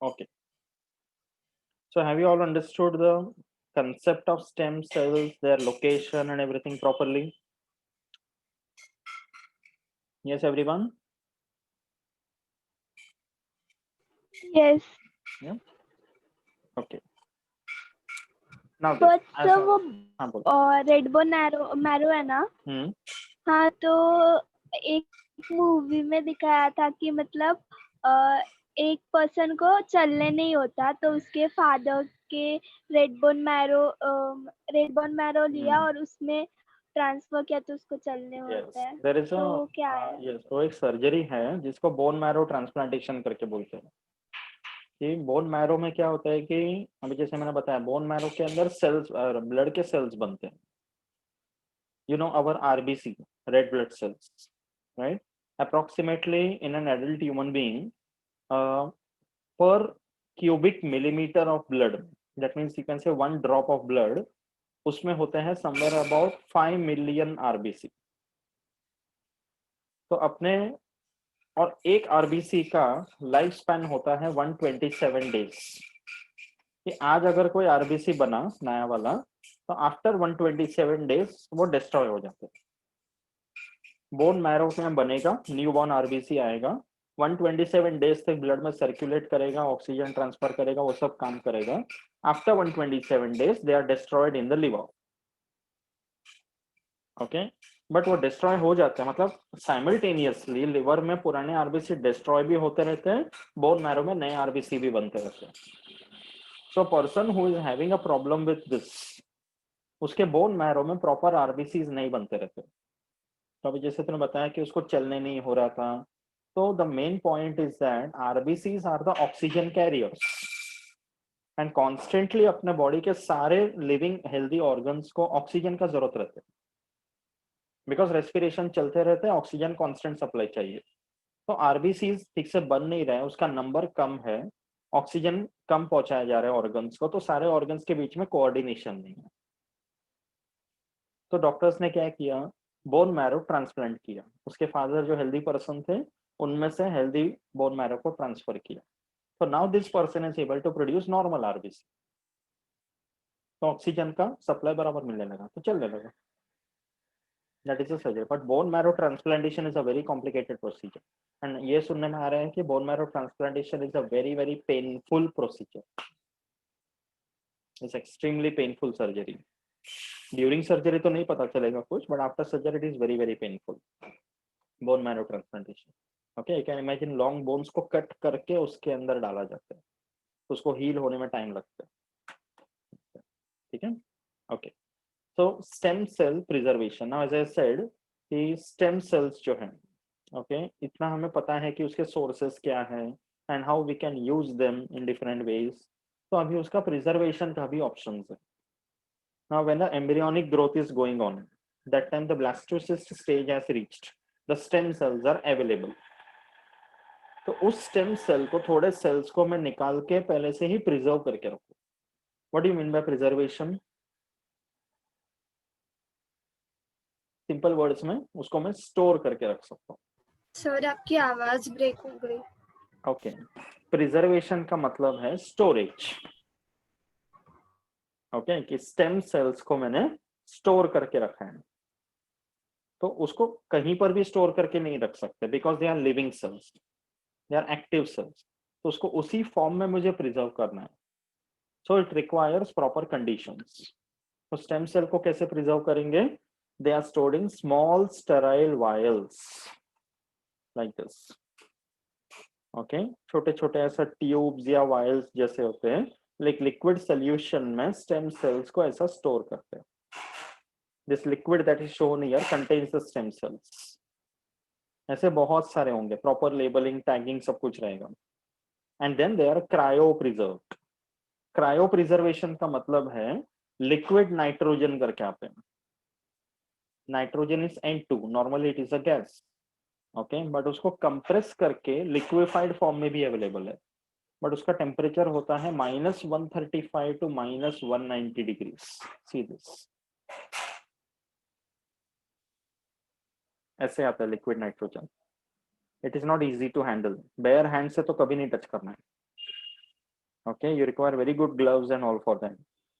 Okay. So have you all understood the concept of stem cells, their location and everything properly? Yes, everyone? Yes, Yeah. Okay. Now this but as sir a वो हाँ बोलो. Red bone marrow marrow है ना, हम्म. हाँ तो एक movie में दिखाया था कि मतलब एक पर्सन को चलने नहीं होता तो उसके फादर के रेड बोन मैरो लिया और उसमें ट्रांसफर किया तो उसको चलने होता Yes. है, There is तो a वो क्या है? yes. तो एक सर्जरी है जिसको बोन मैरो ट्रांसप्लांटेशन करके बोलते हैं. कि बोन मैरो में क्या होता है कि अभी जैसे मैंने बताया बोन मैरो के अंदर सेल्स ब्लड के सेल्स बनते हैं. You know our RBC, red blood cells, right? Approximately in an adult human being, per cubic millimeter of blood, that means you can say one drop of blood, उसमें होते हैं somewhere about 5 million RBC. तो अपने और एक RBC का life span होता है 127 डेज. कि आज अगर कोई आरबीसी बना नया वाला तो आफ्टर 127 डेज वो डिस्ट्रॉय हो जाते हैं. बोन मैरो में बनेगा, न्यू बॉर्न आरबीसी आएगा, 127 डेज तक ब्लड में सर्कुलेट करेगा, ऑक्सीजन ट्रांसफर करेगा, वो सब काम करेगा. After 127 days they are destroyed in the liver. Okay. But वो डिस्ट्रॉय हो जाते हैं, मतलब साइमल्टेनियसली लिवर में पुराने आरबीसी डिस्ट्रॉय भी होते रहते हैं, बोन मैरो में नए आरबीसी भी बनते रहते हैं. So person who is having a problem with this, उसके बोन मैरो में प्रॉपर आरबीसी नहीं बनते रहते. तो अभी जैसे तुमने बताया कि उसको चलने नहीं हो रहा था, तो the main point is that RBCs are the oxygen carriers and constantly अपने बॉडी के सारे लिविंग हेल्दी ऑर्गन्स को ऑक्सीजन का जरूरत रहता है. बिकॉज रेस्पिरेशन चलते रहते हैं, ऑक्सीजन कांस्टेंट सप्लाई चाहिए. तो आरबीसी ठीक से बन नहीं रहे, उसका नंबर कम है, ऑक्सीजन कम पहुंचाया जा रहा है ऑर्गन्स को, तो सारे ऑर्गन्स के बीच में कोऑर्डिनेशन नहीं है. तो डॉक्टर्स ने क्या किया, बोन मैरो ट्रांसप्लांट किया. उसके फादर जो हेल्दी पर्सन थे उनमें से हेल्दी बोन मैरो को ट्रांसफर किया. तो now this person is able to produce normal RBC. तो ऑक्सीजन का सप्लाई बराबर मिलने लगा, तो चलने लगा. That is a surgery. But bone marrow transplantation is a very complicated procedure. And ये सुनने में आ रहा है कि bone marrow transplantation is a very very painful procedure. It's extremely painful surgery. During surgery तो नहीं पता चलेगा कुछ, but after surgery it is very very painful. Bone marrow transplantation. Okay, you can imagine long bones को cut करके उसके अंदर डाला जाता है, तो उसको हील होने में टाइम लगता है. ठीक है. Okay. So stem cell preservation. Now as I said कि स्टेम सेल्स जो हैं, ओके, इतना हमें पता है कि उसके सोर्सेस क्या है and how we can use them in different ways. तो अभी उसका प्रिजर्वेशन का भी ऑप्शंस है. Now when the embryonic growth is going on, that time the blastocyst stage has reached, the stem cells are available. तो उस stem cell को, थोड़े सेल्स को मैं निकाल के पहले से ही प्रिजर्व करके रखूं. What do you mean by preservation? Simple words में उसको मैं स्टोर करके रख सकता हूँ. सर आपकी आवाज ब्रेक हो गई. ओके. प्रिजर्वेशन का मतलब है स्टोरेज. ओके, कि स्टेम सेल्स को मैंने स्टोर करके रखा है. तो उसको कहीं पर भी स्टोर करके नहीं रख सकते, because they are living cells, they are active cells. तो उसको उसी फॉर्म में मुझे प्रिजर्व करना है. So it requires proper conditions. तो स्टेम सेल को कैसे प्रिजर्व करेंगे? They are stored in small sterile vials like this. Okay, छोटे छोटे ऐसा ट्यूब्स या वायल्स जैसे होते हैं, लाइक लिक्विड सोल्यूशन में स्टेम सेल्स को ऐसा स्टोर करते हैं. This liquid that is shown here contains the stem sales. ऐसे बहुत सारे होंगे, प्रॉपर लेबलिंग टैगिंग सब कुछ रहेगा. And then they are cryopreserved. Cryopreservation का मतलब है लिक्विड नाइट्रोजन करके आते हैं. Nitrogen is N2, normally it is a gas. Okay, but उसको कंप्रेस करके लिक्विफाइड फॉर्म में भी अवेलेबल है. बट उसका टेम्परेचर होता है -135 टू -190 डिग्री. सी दिस, ऐसे आता है liquid nitrogen. It is not easy to handle. Bare hand से तो कभी नहीं टच करना है. Okay, you require very good gloves and all for that.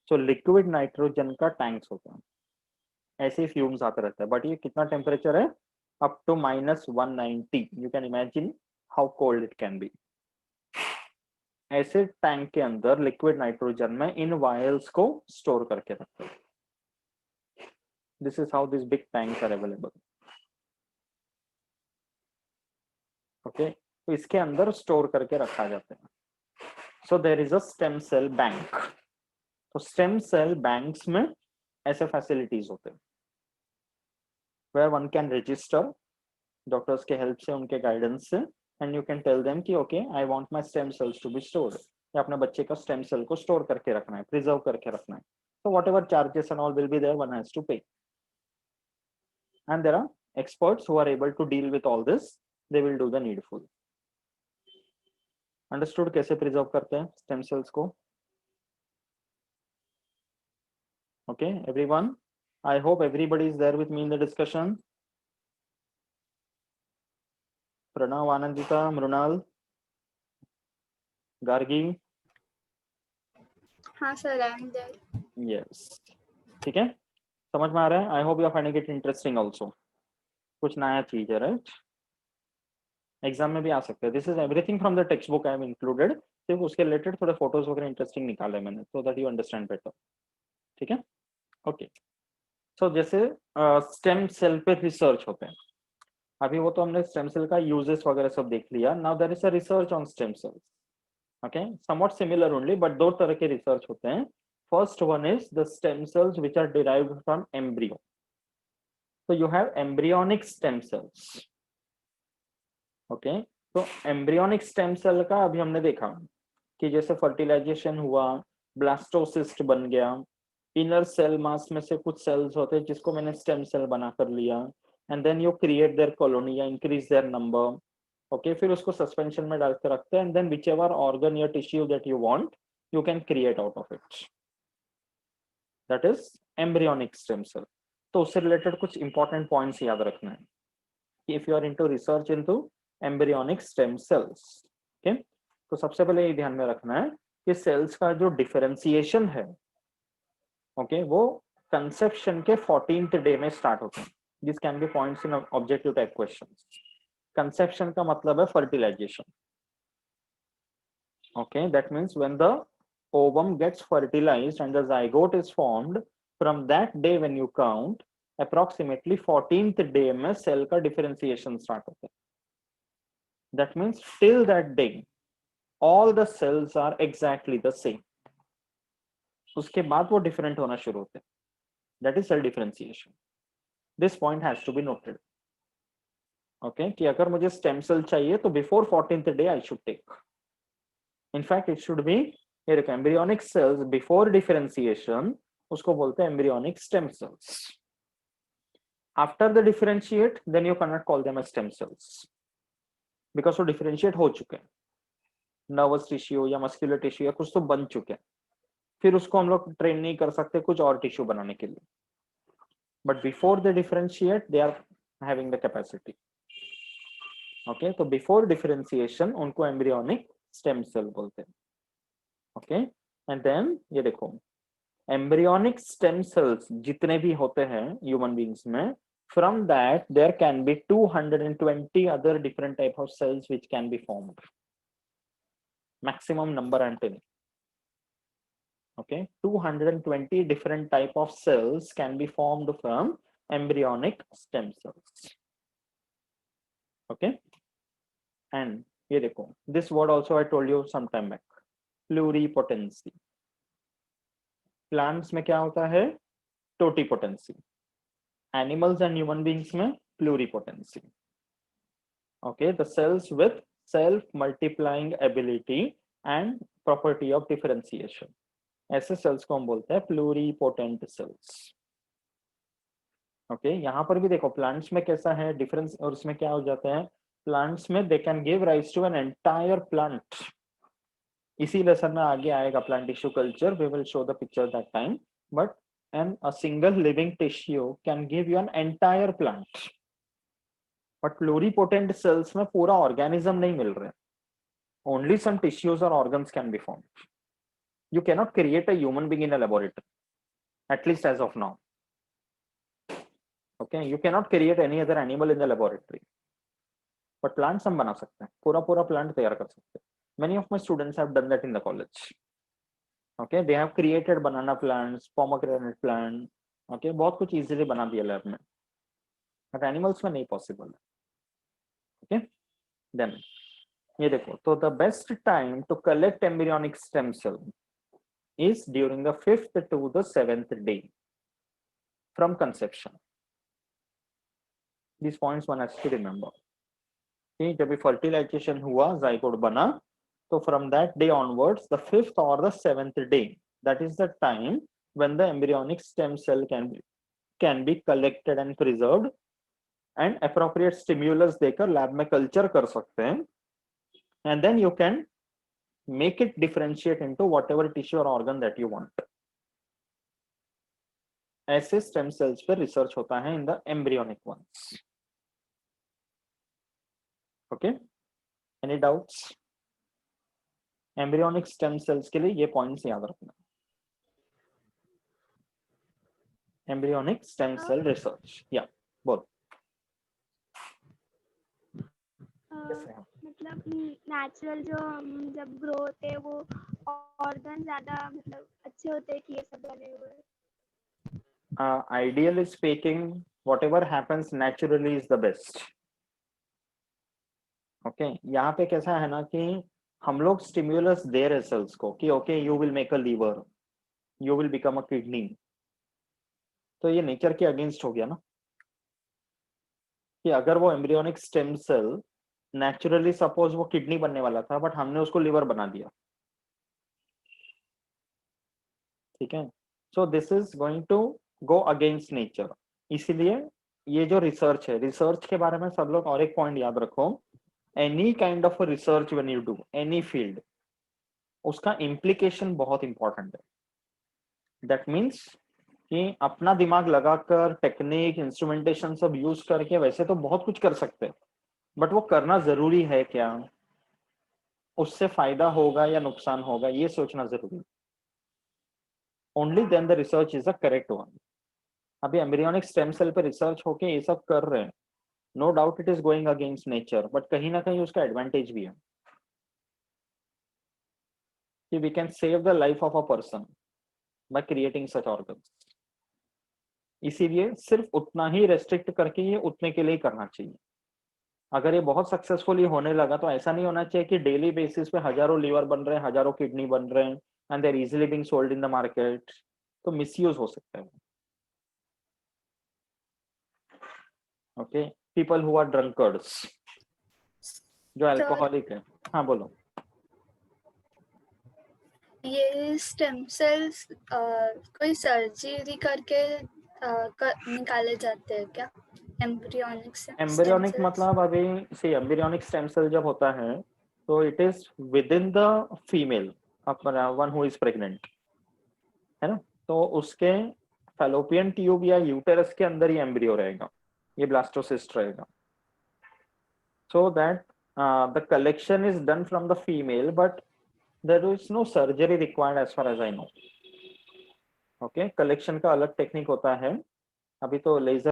So liquid nitrogen का टैंक्स होता है, ऐसे फ्यूम्स आते रहते हैं, बट ये कितना टेम्परेचर है, up to -190. You can imagine how cold it can be. ऐसे टैंक के अंदर लिक्विड नाइट्रोजन में इन वायल्स को स्टोर करके रखते हैं. This is how this big tanks are available. Okay, तो इसके अंदर स्टोर करके रखा जाता है. So there is a stem cell bank. तो स्टेम सेल बैंक्स में ऐसे फैसिलिटीज होते हैं where one can register doctors के हेल्प से, उनके गाइडेंस से, and you can tell them कि okay I want my stem cells to be stored, या अपने बच्चे का स्टेम सेल को स्टोर करके रखना है, प्रिजर्व करके रखना है. तो whatever charges and all will be there, one has to pay. And there are experts who are able to deal with all this. They will do the needful. Understood कैसे preserve करते हैं stem cells को? Okay, everyone, I hope everybody is there with me in the discussion. Pranav, Anandita, Mrunal, Gargi. हाँ sir, I am there. Yes. ठीक है, समझ में आ रहा है? I hope you are finding it interesting also. कुछ नया चीज है, राइट? एग्जाम में भी आ सकते हैं. This is everything from the text book I have included. सिर्फ उसके रिलेटेड थोड़े फोटोज वगैरह इंटरेस्टिंग निकाले मैंने, so that you understand better. ठीक है, ओके. सो जैसे स्टेम सेल पे रिसर्च होते हैं. अभी वो तो हमने स्टेम सेल का यूजेस वगैरह सब देख लिया. Now there is a research on stem cells. Okay, something similar only, but दो तरह के रिसर्च होते हैं. First one is the stem cells which are derived from embryo. So you have embryonic stem cells. Okay, तो embryonic stem cell का अभी हमने देखा कि जैसे फर्टिलाइजेशन हुआ, ब्लास्टोसिस्ट बन गया, इनर सेल मास में से कुछ सेल्स होते हैं जिसको मैंने स्टेम सेल बना कर लिया, and then you create their colony या इंक्रीज देयर नंबर. ओके, फिर उसको सस्पेंशन में डाल के रखते हैं, and then whichever organ या tissue that you want you can create out of it. That is embryonic stem cell. तो उससे रिलेटेड कुछ इंपॉर्टेंट पॉइंट्स याद रखना है कि if you are into research into embryonic stem cells. Okay, तो सबसे पहले ये ध्यान में रखना है कि सेल्स का जो डिफरेंशिएशन है, ओके, वो कंसेप्शन के 14th डे में स्टार्ट होते हैं. This can be points in objective type questions. Conception का मतलब है fertilization. Okay, that means when the ovum gets fertilized and the zygote is formed. From that day when you count, approximately 14th day में cell का differentiation start होता है. That means till that day, all the cells are exactly the same. उसके बाद वो different होना शुरू होते हैं. That is cell differentiation. This point has to be noted. Okay, कि अगर मुझे stem cell चाहिए तो before 14th day I should take. In fact, it should be ये देखो एम्ब्रियोनिक सेल्स बिफोर डिफरेंशिएशन, उसको बोलते हैं embryonic stem cells. After the differentiate then you can not call them as stem cells because वो differentiate हो चुके हैं. Nervous tissue या मस्कुलर टिश्यू या कुछ तो बन चुके हैं, फिर उसको हम लोग ट्रेन नहीं कर सकते कुछ और टिश्यू बनाने के लिए. But before the differentiate they are having the capacity. Okay, तो बिफोर डिफरेंशिएशन उनको एम्ब्रियोनिक स्टेम सेल बोलते हैं. ओके, एंड देन ये देखो एम्ब्रियोनिक स्टेम सेल्स जितने भी होते हैं ह्यूमन बीइंग्स में, from that there can be 220 other different type of cells which can be formed. Maximum number I am telling. Okay, 220 different type of cells can be formed from embryonic stem cells. Okay, and ये देखो this word also I told you some time back, pluripotency. Plants में क्या होता है? Totipotency. Animals and human beings में pluripotency. Okay, the cells with self multiplying ability and property of differentiation, ऐसे cells को हम बोलते हैं प्लूरिपोटेंट सेल्स. ओके, यहाँ पर भी देखो प्लांट्स में कैसा है डिफरेंस, और उसमें क्या हो जाता है, प्लांट्स में they can give rise to an entire plant. इसी लेसन में आगे आएगा plant tissue culture, we will show the picture that time. But an a single living tissue can give you an entire plant. But pluripotent cells में पूरा organism नहीं मिल रहे, only some tissues और organs can be formed. You cannot create a human being in a laboratory, at least as of now. Okay, you cannot create any other animal in the laboratory, but plants हम बना सकते हैं, पूरा plant तैयार कर सकते हैं. Many of my students have done that in the college. Okay, they have created banana plants, pomegranate plant. Okay, बहुत कुछ easily बना दिया lab में, but animals में नहीं possible. Okay, then ये देखो, तो the best time to collect embryonic stem cell is during the 5th to the 7th day from conception. These points one has to remember. Okay, जब भी fertilization हुआ, zygote बना, तो from that day onwards, the 5th or the 7th day, that is the time when the embryonic stem cell can be collected and preserved, and appropriate stimulus देकर lab में culture कर सकते हैं, and then you can make it differentiate into whatever tissue or organ that you want. ऐसे stem cells पे research होता है in the embryonic ones. Okay, any doubts? Embryonic stem cells के लिए ये points याद रखना. Embryonic stem cell research. Yeah, बोल. मतलब नेचुरल जो जब ग्रो होते हैं वो ऑर्गन ज्यादा मतलब अच्छे होते हैं कि ये सब बने हुए. Ideally speaking, whatever happens naturally is the best. Okay, यहाँ पे कैसा है ना कि हम लोग स्टिम्युलस दे रहे सेल्स को कि okay you will make a liver, you will become a kidney, तो ये नेचर के अगेंस्ट हो गया ना. कि अगर वो embryonic stem cell naturally suppose वो किडनी बनने वाला था बट हमने उसको लिवर बना दिया, ठीक है, so this is going to go against nature. इसीलिए ये जो रिसर्च है, रिसर्च के बारे में सब लोग और एक पॉइंट याद रखो, any kind of research when you do any field, उसका इम्प्लीकेशन बहुत इंपॉर्टेंट है. दैट मीन्स कि अपना दिमाग लगाकर टेक्निक इंस्ट्रूमेंटेशन सब यूज करके वैसे तो बहुत कुछ कर सकते हैं, बट वो करना जरूरी है क्या, उससे फायदा होगा या नुकसान होगा, ये सोचना जरूरी है. Only then the research is the correct one. अभी एम्ब्रियोनिक स्टेम सेल पे रिसर्च होके ये सब कर रहे हैं, no doubt it is going against nature, but कहीं ना कहीं उसका एडवांटेज भी है कि we can save the life of a person by creating such organs. इसीलिए सिर्फ उतना ही रेस्ट्रिक्ट करके ये उतने के लिए करना चाहिए. अगर ये बहुत सक्सेसफुली होने लगा तो ऐसा नहीं होना चाहिए कि डेली बेसिस पे हजारों लीवर बन रहे हैं, हजारों किडनी बन रहे हैं and they are easily being sold in the market, तो मिसयूज हो सकता है. Okay, people who are drunkards, जो अल्कोहलिक है. हाँ बोलो. ये स्टेम सेल्स कोई सर्जरी करके निकाले जाते हैं क्या? एम्ब्रियोनिक मतलब अभी सी एम्ब्रियोनिक स्टेम सेल जब होता है तो it is with in the female one who is pregnant, है ना, तो उसके फैलोपियन ट्यूब या यूटेरस के अंदर ही एम्ब्रियो रहेगा, ये ब्लास्टोसिस्ट रहेगा. So that the collection is done from the female but there is no surgery required as far as I know. Okay, collection का अलग टेक्निक होता है. अभी तो laser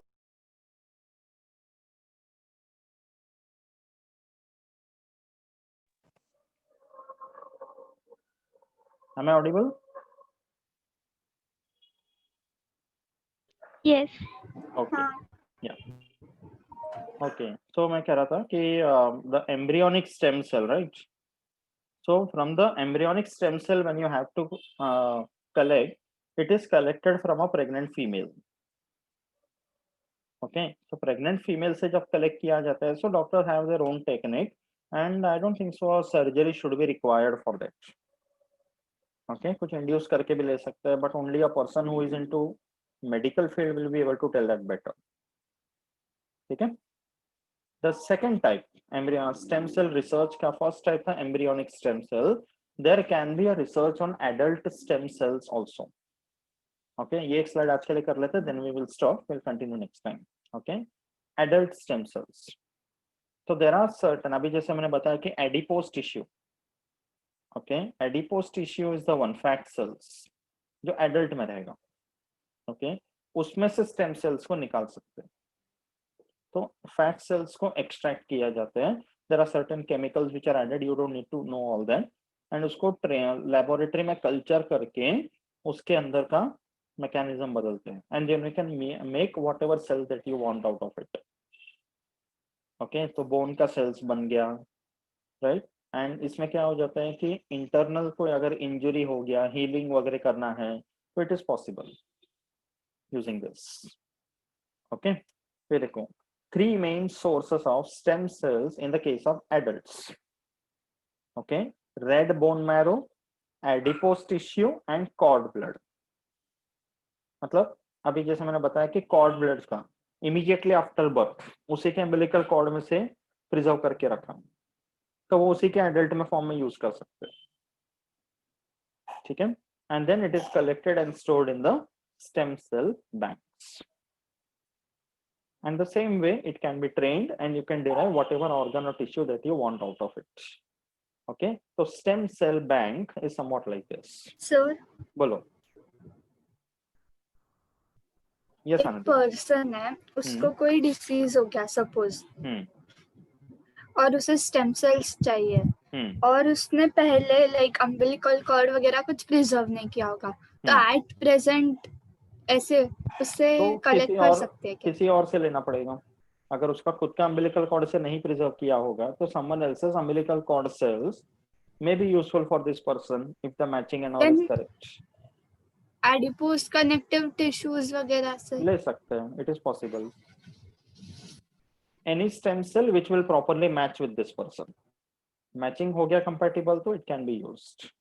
Am I audible? Yes. Okay. Yeah. Okay. So मैं कह रहा था कि the embryonic stem cell, right? So from the embryonic stem cell, when you have to collect, it is collected from a pregnant female. Okay. So pregnant female से जब collect किया जाता है, so doctors have their own technique, and I don't think so surgery should be required for that. Okay. कुछ induce करके भी ले सकते हैं, but only a person who is into medical field will be able to tell that better. ठीक है. The second type, embryo stem cell research का first type था embryonic stem cell. There can be a research on adult stem cells also. Okay, ये एक slide आज के लिए कर लेते हैं, then we will stop. We'll continue next time. Okay, adult stem cells. So there are certain, अभी जैसे मैंने बताया कि adipose tissue, okay, adipose tissue is the one, fat cells जो एडल्ट में रहेगा, ओके, उसमें से स्टेम सेल्स को निकाल सकते हैं। तो फैट सेल्स को एक्सट्रैक्ट किया जाता है, there are certain chemicals which are added, you don't need to know all that, and उसको लेबोरेटरी में कल्चर करके उसके अंदर का मैकेनिज्म बदलते हैं, and then we can make whatever cell that you want out of it. Okay, तो bone का सेल्स बन गया, राइट। एंड इसमें क्या हो जाता है कि इंटरनल कोई अगर इंजरी हो गया, हीलिंग वगैरह करना है, तो it is possible using this. Okay, फिर देखो, 3 main sources of stem cells in the case of adults. Okay, red bone marrow, adipose tissue and cord blood. मतलब अभी जैसे मैंने बताया कि cord blood का immediately after birth उसी के umbilical cord में से प्रिजर्व करके रखा, तो वो उसी के एडल्ट में फॉर्म में यूज कर सकते हैं, ठीक है। And then it is collected and stored in the stem cell banks. And the same way it can be trained and you can derive whatever organ or tissue that you want out of it. Okay, so stem cell bank is somewhat like this. Sir, बोलो. Yes, एक Anand. Person है, उसको कोई disease हो गया suppose, और उसे stem cells चाहिए, और उसने पहले लाइक अम्बिलिकल कॉर्ड वगैरह कुछ प्रिजर्व नहीं किया होगा, तो एट प्रेजेंट ऐसे उससे तो कलेक्ट कर सकते हैं क्या? किसी और से लेना पड़ेगा. अगर उसका खुद का अम्बिलिकल कॉर्ड से नहीं प्रिजर्व किया होगा, तो someone else's umbilical cord cells may be useful for this person if the matching and all is correct. Adipose connective tissues वगैरह से ले सकते हैं, it is possible. Any stem cell which will properly match with this person. Matching हो गया compatible, तो it can be used.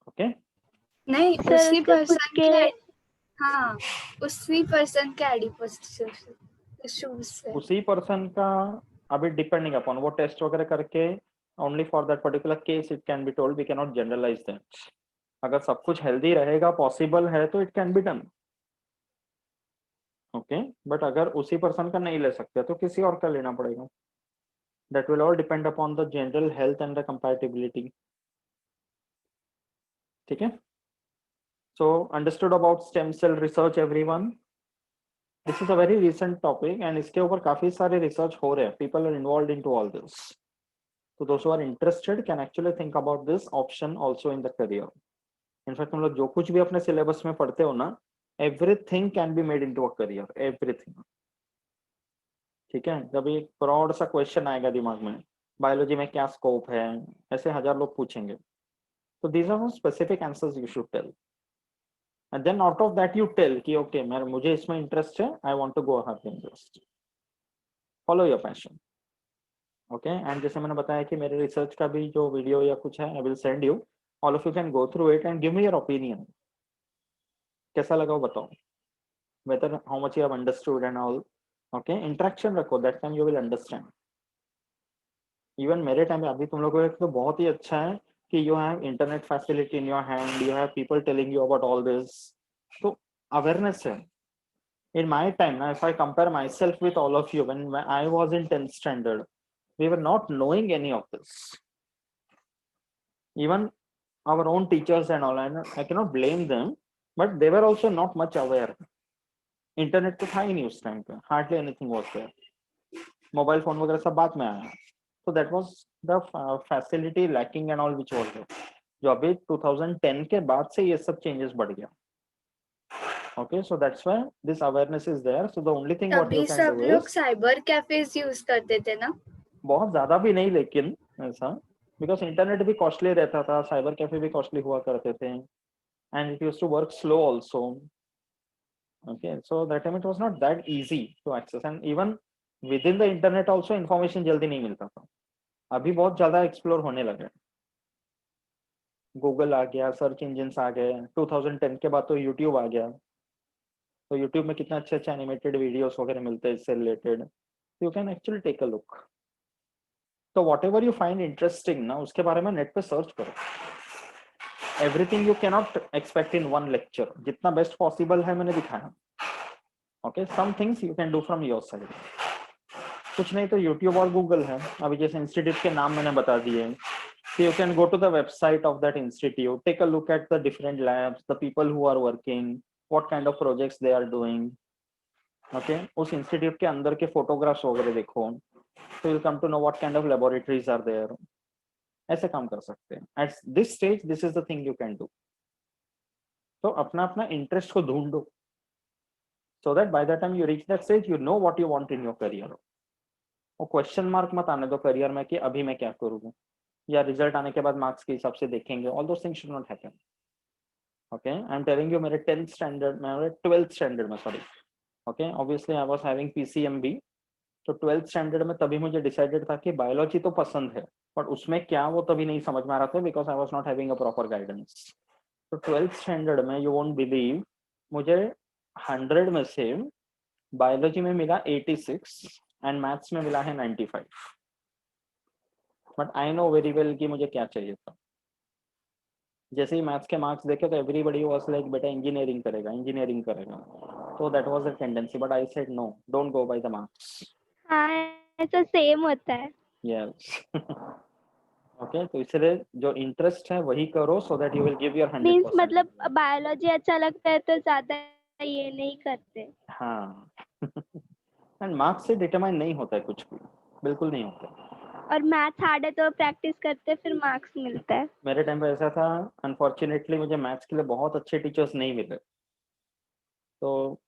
Okay? नहीं, sir उसी उसके खुद पर्सन के के, हाँ उसी पर्सन के एडिपोज टिश्यूज से, उसी पर्सन का अभी डिपेंडिंग अपॉन वो टेस्ट वगैरह करके only for that particular case it can be told, we can not generalize that. अगर सब कुछ हेल्दी रहेगा, पॉसिबल है, तो it can be done. Okay, but अगर उसी पर्सन का नहीं ले सकते तो किसी और का लेना पड़ेगा. That will all depend upon the general health and the compatibility. ठीक है. So understood about stem cell research everyone. This is a very recent topic and इसके ऊपर काफी सारे रिसर्च हो रहे हैं. People are involved into all this. So those who are interested can actually think about this option also in the career. In fact, हम लोग जो कुछ भी अपने सिलेबस में पढ़ते हो ना, everything can be made into a career, everything. ठीक है. जब एक ब्रॉड सा क्वेश्चन आएगा दिमाग में, बायोलॉजी में क्या स्कोप है, ऐसे 1000 लोग पूछेंगे, तो these are some specific answers you should tell. And then out of that you tell कि okay, मुझे इसमें इंटरेस्ट है, I want to go ahead in this. Follow your passion. Okay, and जैसे मैंने बताया कि मेरे रिसर्च का भी जो वीडियो या कुछ है, I will send you. All of you can go through it and give me your opinion. कैसा लगा वो बताओ, whether how much you have understood and all. Okay, interaction रखो, that time you will understand. Even मेरे time में अभी तुम लोगों को तो बहुत ही अच्छा है कि you have internet facility in your hand, you have people telling you about all this, तो अवेयरनेस है. In my time, now if I compare myself with all of you, when I was in 10th standard, we were not knowing any of this. Even our own teachers and all, I cannot blame them, but they were also not much aware. Internet तो था ही नहीं उस time पे, hardly anything was there. Mobile phone वगैरह सब बाद में आया, so that was the facility lacking and all which was there. जो अभी 2010 के बाद से ये सब changes बढ़ गया. Okay, so that's why this awareness is there. So the only thing what you तभी can सब do लोग is, साइबर कैफेज यूज करते थे ना, बहुत ज्यादा भी नहीं लेकिन ऐसा, बिकॉज इंटरनेट भी कॉस्टली रहता था, साइबर कैफे भी कॉस्टली हुआ करते थे, and it used to work slow also. Okay, so that time it was not that easy to access, and even with in the internet also information जल्दी नहीं मिलता था. अभी बहुत ज्यादा एक्सप्लोर होने लगे. गूगल आ गया, सर्च इंजिन्स आ गए, 2010 के बाद तो यूट्यूब आ गया. तो यूट्यूब में कितना अच्छे अच्छे एनिमेटेड वीडियोस वगैरह मिलते हैं इससे related, you can actually take a look. तो whatever you find interesting ना, उसके बारे में नेट पे सर्च करो. Everything you can not expect in one lecture. जितना बेस्ट पॉसिबल है मैंने दिखाया. Okay, some things you can do from your side. कुछ नहीं तो यूट्यूब और गूगल है. अभी जैसे इंस्टीट्यूट के नाम मैंने बता दिए, So you can go to the website of that institute, take a look at the different labs, the people who are working, what kind of projects they are doing. Okay, उस institute के अंदर के photographs वगैरह देखो, so you'll come to know what kind of laboratories are there. ऐसे काम कर सकते हैं. At this stage, this is the thing you can do. तो अपना अपना interest को ढूंढो, so that by the time you reach that stage, you know what you want in your career. और क्वेश्चन मार्क मत आने दो करियर में कि अभी मैं क्या करूँगा, या रिजल्ट आने के बाद मार्क्स के हिसाब से देखेंगे. All those things should not happen. Okay, I am telling you, मेरे 10th स्टैंडर्ड में, मेरे 12th स्टैंडर्ड में, sorry, okay, obviously I was having PCMB. तो 12th स्टैंडर्ड में तभी मुझे डिसाइडेड था कि बायोलॉजी तो पसंद है, बट उसमें क्या वो तभी नहीं समझ में आ रहा था, because I was not having a proper guidance. तो 12th स्टैंडर्ड में, यू वोंट बिलीव, मुझे 100 में से बायोलॉजी में मिला 86 एंड मैथ्स में मिला है 95. But I know very well कि मुझे क्या चाहिए था. जैसे ही मैथ्स के मार्क्स देखे तो एवरीबॉडी वाज लाइक, बेटा इंजीनियरिंग करेगा, इंजीनियरिंग करेगा. तो that was the tendency, but I said no, don't go by the marks. हाँ, ऐसा सेम होता है. यस. ओके, तो इसलिए जो इंटरेस्ट है वही करो, so that you will give your 100%. Means मतलब बायोलॉजी अच्छा लगता है तो ज्यादा ये नहीं करते. हाँ. एंड मार्क्स से डिटरमाइन नहीं होता है कुछ भी, बिल्कुल नहीं होता. और मैथ्स हार्ड है तो प्रैक्टिस करते फिर मार्क्स मिलता है. मेरे टाइम पे ऐसा था, अनफॉर्चुनेटली मुझे मैथ्स के लिए बहुत अच्छे टीचर्स नहीं मिले, तो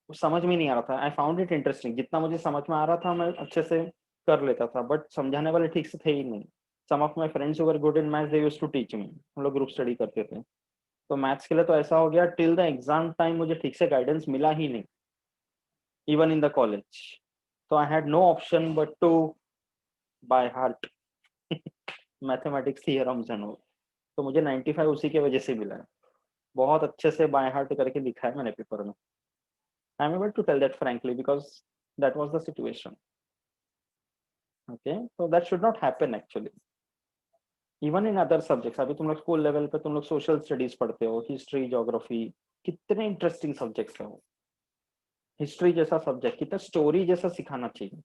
समझ में नहीं आ रहा था. आई फाउंड इट इंटरेस्टिंग, जितना मुझे समझ में आ रहा था मैं अच्छे से कर लेता था, बट समझाने वाले ठीक से थे ही नहीं. Some of my friends who were good in maths, they used to teach me. हम लोग ग्रुप स्टडी करते थे. तो मैथ्स के लिए तो ऐसा हो गया, टिल द एग्जाम टाइम मुझे ठीक से गाइडेंस मिला ही नहीं, इवन इन द कॉलेज. तो I had no option but to by heart mathematics theorems and all. तो मुझे 95 उसी के वजह से मिला है. बहुत अच्छे से बाय हार्ट करके लिखा है मैंने पेपर में. I am able to tell that frankly because that was the situation. Okay, so that should not happen actually. Even in other subjects, अभी तुम लोग स्कूल लेवल पे तुम लोग सोशल स्टडीज पढ़ते हो, हिस्ट्री, ज्योग्राफी, कितने इंटरेस्टिंग सब्जेक्ट्स है वो. हिस्ट्री जैसा सब्जेक्ट कितना स्टोरी जैसा सिखाना चाहिए,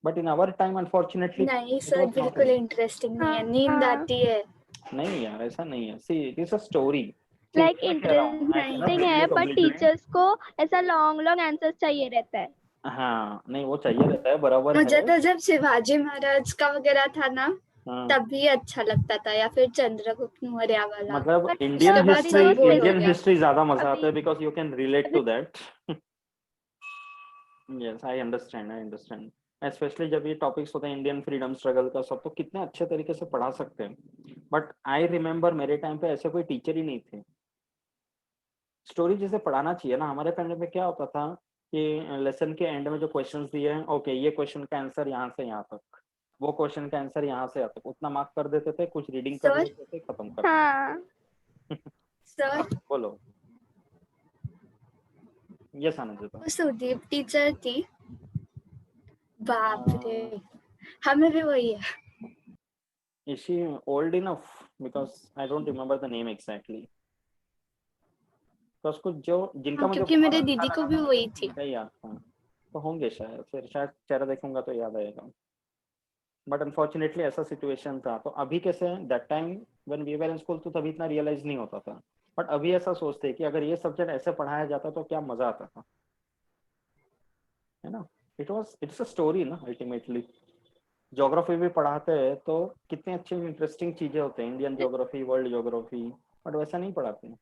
but in our time unfortunately नहीं सर, बिल्कुल इंटरेस्टिंग नहीं है, नींद आती है. नहीं यार, ऐसा नहीं है. See it is a story. Like interesting है, पर टीचर्स को ऐसा लॉन्ग लॉन्ग आंसर्स चाहिए रहता है. हाँ, नहीं वो चाहिए रहता है, बराबर है. मुझे तो जब शिवाजी महाराज का वगैरह था ना, तभी अच्छा लगता था, या फिर चंद्रगुप्त मौर्य वाला. मतलब But इंडियन उसके बाद हिस्ट्री, तो बोर हो इंडियन गया. हिस्ट्री ज्यादा मजा आता है अभी because you can relate to that. Yes, I understand. Specially जब ये टॉपिक्स होते हैं इंडियन फ्रीडम स्ट्रगल का सब, तो कितने अच्छे तरीके से पढ़ा सकते हैं. बट आई रिमेम्बर मेरे टाइम पे ऐसे कोई टीचर ही नहीं थे. स्टोरी जैसे पढ़ाना चाहिए ना. हमारे टाइम पे क्या होता था कि लेसन के एंड में जो क्वेश्चंस दिए हैं, ओके ये क्वेश्चन का आंसर यहाँ से यहाँ तक, वो क्वेश्चन का आंसर यहाँ से यहाँ तक, उतना मार्क कर देते थे, कुछ रीडिंग कर देते थे, खत्म कर. हाँ सर, बोलो. यस आनंद. वो सुदीप टीचर थी, बाप रे, हमें भी वही है. Is she old enough? Because I don't remember the name exactly. तो उसको जो जिनका मुझे क्योंकि मेरे दीदी को भी वही थी. याद था, तो होंगे शायद, फिर शायद चेहरा देखूंगा तो याद आएगा. बट अनफॉर्चुनेटली ऐसा सिचुएशन था. तो अभी कैसे, that time when we were in school, तो तभी इतना रियलाइज नहीं होता था. बट अभी ऐसा सोचते हैं कि अगर ये सब्जेक्ट ऐसे पढ़ाया जाता तो क्या मजा आता था, है ना. इट्स अ स्टोरी ना अल्टीमेटली. ज्योग्राफी भी पढ़ाते हैं तो कितने अच्छे इंटरेस्टिंग चीजें होते हैं, Indian geography, world geography, but वैसा नहीं पढ़ाते हैं.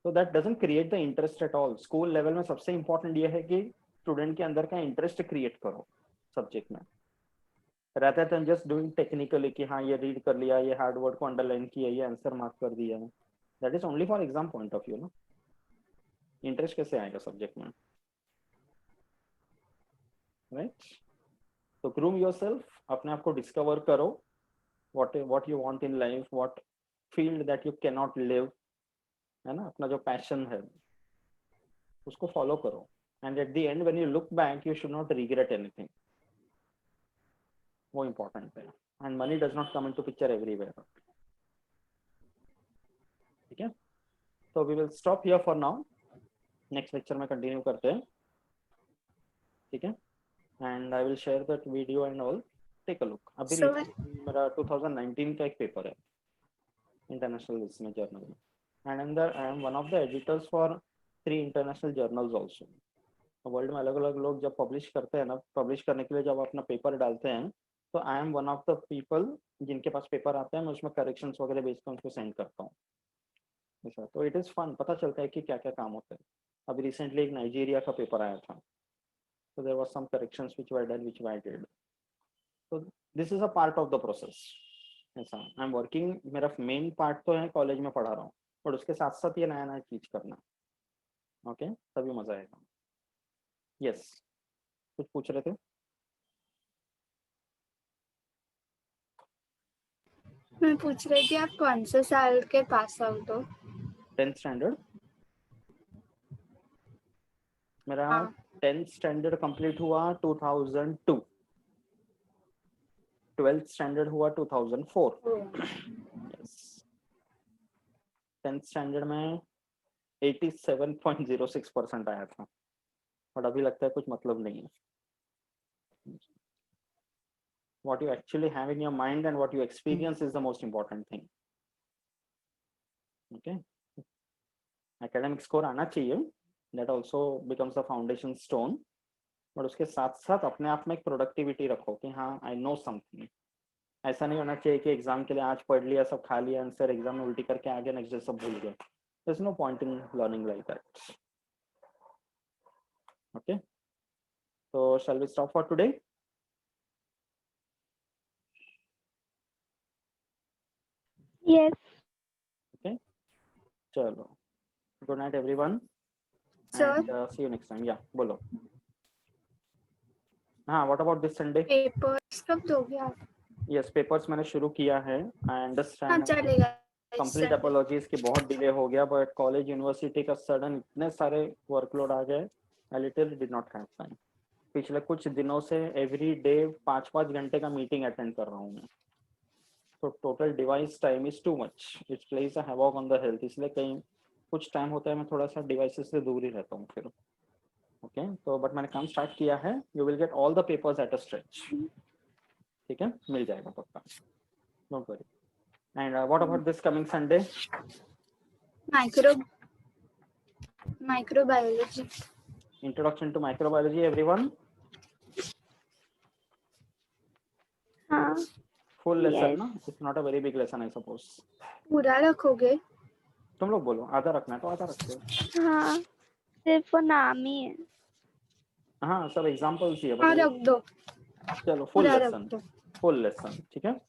तो that doesn't create the interest at all. School level में सबसे इंपॉर्टेंट ये है कि स्टूडेंट के अंदर का इंटरेस्ट क्रिएट करो सब्जेक्ट में, रहता है जस्ट डूइंग टेक्निकली कि हाँ ये रीड कर लिया, ये हार्ड वर्ड को अंडरलाइन किया, ये आंसर मार्क कर दिया. That is only for exam point of view ना. इंटरेस्ट कैसे आएगा सब्जेक्ट में, राइट. तो ग्रूम योरसेल्फ, अपने आप को डिस्कवर करो, what you want in life, what field that you can not live, है ना. अपना जो पैशन है उसको फॉलो करो. And at the end when you look back, you should not regret anything. वो इम्पोर्टेंट है. And money does not come into picture everywhere. ठीक है, तो we will stop here for now. Next lecture में continue करते हैं, ठीक है. And I will share that video and all. Take a look. अभी So- मेरा 2019 का एक पेपर है इंटरनेशनल इसमें जर्नल में, एंड अंदर I am one of the editors for 3 international journals also. World में अलग अलग लोग जब पब्लिश करते हैं ना, पब्लिश करने के लिए जब अपना पेपर डालते हैं, तो I am one of the people जिनके पास पेपर आते हैं, मैं उसमें करेक्शंस वगैरह बेच कर उनको सेंड करता हूँ. ऐसा तो इट इज़ फन, पता चलता है कि क्या क्या काम होता है. अभी रिसेंटली एक नाइजीरिया का पेपर आया था, so there was some corrections which were done which I did. So this is a part of the process. ऐसा आई एम वर्किंग, मेरा मेन पार्ट तो है कॉलेज में पढ़ा रहा हूँ, और उसके साथ साथ ये नया नया चीज करना. ओके, तभी मजा आएगा. यस, कुछ पूछ रहे थे? मैं पूछ रही थी आप कौन से साल के पास आउट हो? 10th standard. मेरा हाँ. 10th स्टैंडर्ड कंप्लीट हुआ 2002. 12th स्टैंडर्ड हुआ 2004. यस, 10th स्टैंडर्ड में 87.06% आया था, बट अभी लगता है कुछ मतलब नहीं है. What you actually have in your mind and what you experience is the most important thing. Okay, academic score आना चाहिए, that also becomes the foundation stone, but उसके साथ साथ अपने आप में एक प्रोडक्टिविटी रखो कि हाँ I know something. ऐसा नहीं होना चाहिए कि एग्जाम के लिए आज पढ़ लिया, सब खा लिया आंसर, एग्जाम में उल्टी करके आ गया, नेक्स्ट डे सब भूल गए. There's no point in learning like that. Okay, so shall we stop for today? Yes. Okay, चलो, good night everyone. Sir, And see you next time. Yeah, बोलो. हाँ, what about this Sunday? Papers कब दोगे आप? Yes, papers मैंने शुरू किया है. I हाँ understand. चलेगा. कंप्लीट अपॉलॉजीज की बहुत डिले हो गया, बट कॉलेज यूनिवर्सिटी का सडन इतने सारे वर्कलोड आ गए, I literally did not have time. पिछले कुछ दिनों से एवरी डे 5-5 घंटे का मीटिंग अटेंड कर रहा हूँ मैं. तो total device time is too much, it plays a havoc on the health. इसलिए कहीं कुछ टाइम होता है मैं थोड़ा सा डिवाइसेस से दूर ही रहता हूँ फिर. ओके, तो बट मैंने काम स्टार्ट किया है. You will get all the papers at a stretch. ठीक है, मिल जाएगा पक्का, don't worry. And what about this coming Sunday? Microbiology. Introduction to microbiology, everyone. हाँ. Full lesson, Yes. ना? It's not a very big lesson, I suppose. पूरा रखोगे? तुम लोग बोलो, आधा रखना है तो आधा रखते हो. हाँ, सिर्फ वो नाम ही है. हाँ, सब एग्जांपल्स ही है. हाँ रख दो. चलो, full पूरा रख lesson, दो. full lesson, ठीक है.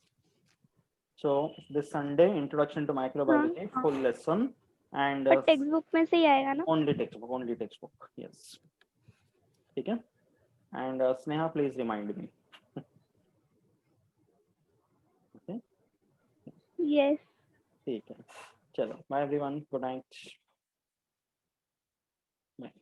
So this Sunday, introduction to microbiology, हाँ. full lesson, and पर टेक्स्ट बुक में से ही आएगा ना? only textbook, yes. ठीक है. And Sneha, please remind me. Okay. Yes. ठीक है. चलो, bye everyone. Good night. Bye.